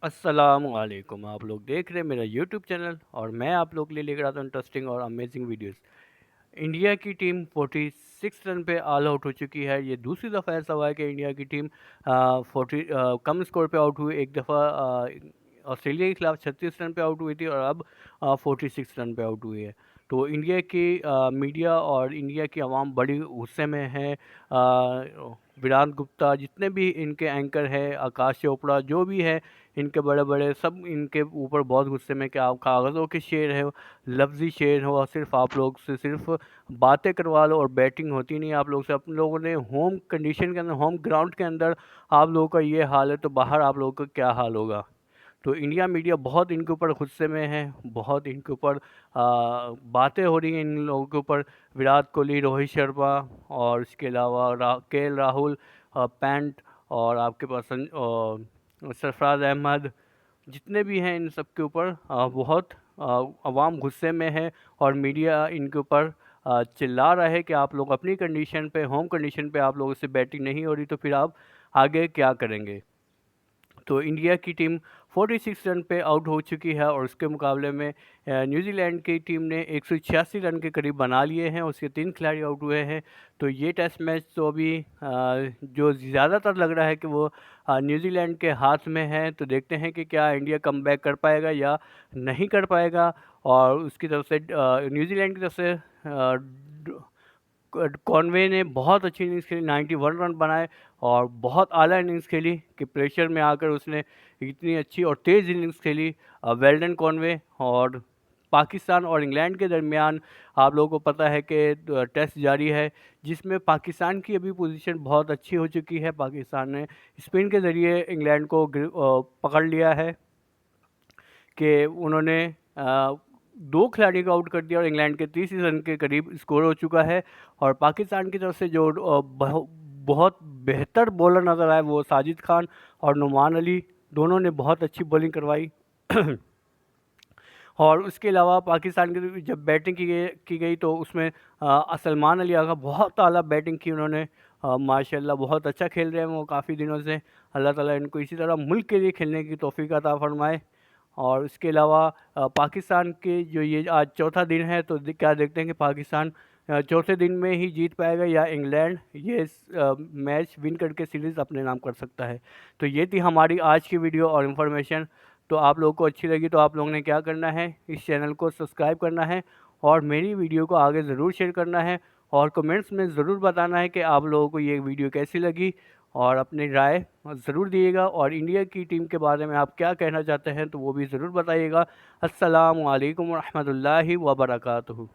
अस्सलामुअलैकुम। आप लोग देख रहे हैं मेरा यूट्यूब चैनल और मैं आप लोग के लिए लेकर आता हूँ इंटरेस्टिंग और अमेजिंग वीडियोस। इंडिया की टीम 46 रन पे ऑल आउट हो चुकी है। ये दूसरी दफ़ा ऐसा हुआ है कि इंडिया की टीम 40 कम स्कोर पे आउट हुई। एक दफ़ा ऑस्ट्रेलिया के खिलाफ 36 रन पे आउट हुई थी और अब 46 रन पे आउट हुई है। तो इंडिया की मीडिया और इंडिया की आवाम बड़ी गुस्से में है। विराट गुप्ता, जितने भी इनके एंकर हैं, आकाश चोपड़ा, जो भी है इनके बड़े बड़े, सब इनके ऊपर बहुत गुस्से में कि आप कागज़ों के शेर है, लफ्ज़ी शेर हो और सिर्फ आप लोग से सिर्फ बातें करवा लो और बैटिंग होती नहीं आप लोग से। अपन लोगों ने होम कंडीशन के अंदर, होम ग्राउंड के अंदर आप लोगों का ये हाल है तो बाहर आप लोगों का क्या हाल होगा। तो इंडिया मीडिया बहुत इनके ऊपर गुस्से में है, बहुत इनके ऊपर बातें हो रही हैं इन लोगों के ऊपर। विराट कोहली, रोहित शर्मा और इसके अलावा केएल राहुल, पैंट और आपके पास सरफराज अहमद, जितने भी हैं इन सब के ऊपर बहुत अवाम गुस्से में है और मीडिया इनके ऊपर चिल्ला रहा है कि आप लोग अपनी कंडीशन पे, होम कंडीशन पे आप लोगों से बैटिंग नहीं हो रही तो फिर आप आगे क्या करेंगे। तो इंडिया की टीम 46 रन पे आउट हो चुकी है और उसके मुकाबले में न्यूजीलैंड की टीम ने 186 रन के करीब बना लिए हैं, उसके 3 खिलाड़ी आउट हुए हैं। तो ये टेस्ट मैच तो अभी जो ज़्यादातर लग रहा है कि वो न्यूजीलैंड के हाथ में है। तो देखते हैं कि क्या इंडिया कमबैक कर पाएगा या नहीं कर पाएगा। और उसकी तरफ से न्यूजीलैंड की तरफ से कॉनवे ने बहुत अच्छी इनिंग्स खेली, 91 रन बनाए और बहुत आला इनिंग्स खेली कि प्रेशर में आकर उसने इतनी अच्छी और तेज़ इनिंग्स खेली। Well done Conway. और पाकिस्तान और इंग्लैंड के दरमियान आप लोगों को पता है कि टेस्ट जारी है, जिसमें पाकिस्तान की अभी पोजीशन बहुत अच्छी हो चुकी है। पाकिस्तान ने स्पिन के ज़रिए इंग्लैंड को पकड़ लिया है कि उन्होंने 2 खिलाड़ी को आउट कर दिया और इंग्लैंड के 30 रन के करीब स्कोर हो चुका है। और पाकिस्तान की तरफ से जो बहुत बेहतर बॉलर नज़र आए वो साजिद खान और नुमान अली, दोनों ने बहुत अच्छी बॉलिंग करवाई। और उसके अलावा पाकिस्तान की जब बैटिंग की गई तो उसमें सलमान अली आगा बहुत आला बैटिंग की उन्होंने। माशाल्लाह बहुत अच्छा खेल रहे हैं वो काफ़ी दिनों से। अल्लाह ताला इनको इसी तरह मुल्क के लिए खेलने की तौफीक अता फरमाए। और इसके अलावा पाकिस्तान के जो ये आज चौथा दिन है तो क्या देखते हैं कि पाकिस्तान चौथे दिन में ही जीत पाएगा या इंग्लैंड ये मैच विन करके सीरीज़ अपने नाम कर सकता है। तो ये थी हमारी आज की वीडियो और इन्फॉर्मेशन। तो आप लोगों को अच्छी लगी तो आप लोगों ने क्या करना है, इस चैनल को सब्सक्राइब करना है और मेरी वीडियो को आगे ज़रूर शेयर करना है और कमेंट्स में ज़रूर बताना है कि आप लोगों को ये वीडियो कैसी लगी और अपनी राय ज़रूर दिएगा। और इंडिया की टीम के बारे में आप क्या कहना चाहते हैं तो वो भी ज़रूर बताइएगा। अस्सलामु अलैकुम रहमतुल्लाहि व बरकातुहू।